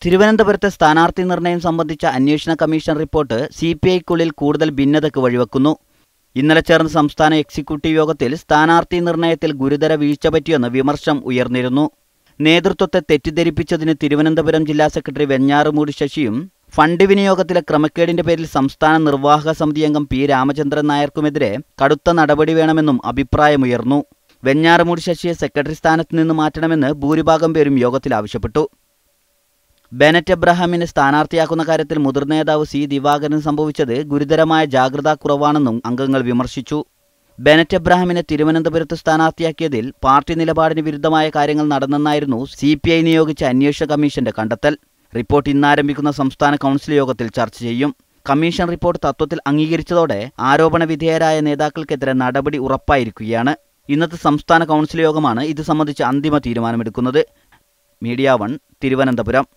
തിരുവനന്തപുരത്തെ സ്ഥാനാർത്ഥി നിർണയം സംബന്ധിച്ച അന്വേഷണ കമ്മീഷൻ റിപ്പോർട്ട് സിപിഐക്കുള്ളിൽ കൂടുതൽ ഭിന്നതയ്ക്ക് വഴിവെക്കുന്നു. ഇന്നലെ ചേർന്ന സംസ്ഥാന എക്സിക്യൂട്ടീവ് യോഗത്തിൽ സ്ഥാനാർത്ഥി നിർണയത്തിൽ ഗുരുതര വീഴ്ച പറ്റിയെന്ന് വിമർശനം ഉയർന്നിരുന്നു. നേതൃത്വത്തെ തെറ്റിദ്ധരിപ്പിച്ചതിന് തിരുവനന്തപുരം ജില്ലാ സെക്രട്ടറി വെഞ്ഞാറുമൂട് ശശിയും ഫണ്ട് വിനിയോഗത്തിലെ ക്രമക്കേടിന്റെ പേരിൽ സംസ്ഥാന നിർവാഹക സമിതി അംഗം പി രാമചന്ദ്രൻ നായർക്കുമെതിരെ കടുത്ത നടപടി വേണമെന്നും അഭിപ്രായമുയർന്നു. വെഞ്ഞാറുമൂട് ശശിയെ സെക്രട്ടറി സ്ഥാനത്ത് നിന്ന് മാറ്റണമെന്ന് ഭൂരിഭാഗം പേരും യോഗത്തിൽ ആവശ്യപ്പെട്ടു. ബെനറ്റ് എബ്രഹാമിനെ സ്ഥാനാർത്ഥിയാക്കുന്ന കാര്യത്തിൽ മുതിർന്ന നേതാവ് സി ദിവാകരന് സംഭവിച്ചത് ഗുരുതരമായ ജാഗ്രതാക്കുറവാണെന്നും അംഗങ്ങൾ വിമർശിച്ചു. ബെനറ്റ് എബ്രഹാമിനെ തിരുവനന്തപുരത്ത് സ്ഥാനാർത്ഥിയാക്കിയതിൽ പാർട്ടി നിലപാടിന് വിരുദ്ധമായ കാര്യങ്ങൾ നടന്നെന്നായിരുന്നു സിപിഐ നിയോഗിച്ച അന്വേഷണ കമ്മീഷന്റെ കണ്ടെത്തൽ. റിപ്പോർട്ട് ഇന്നാരംഭിക്കുന്ന സംസ്ഥാന കൗൺസിൽ യോഗത്തിൽ ചർച്ച ചെയ്യും. കമ്മീഷൻ റിപ്പോർട്ട് തത്വത്തിൽ അംഗീകരിച്ചതോടെ ആരോപണ വിധേയരായ നേതാക്കൾക്കെതിരെ നടപടി ഉറപ്പായിരിക്കുകയാണ്. ഇന്നത്തെ സംസ്ഥാന കൗൺസിൽ യോഗമാണ് ഇത് സംബന്ധിച്ച് അന്തിമ തീരുമാനമെടുക്കുന്നത്. മീഡിയ 1 തിരുവനന്തപുരം.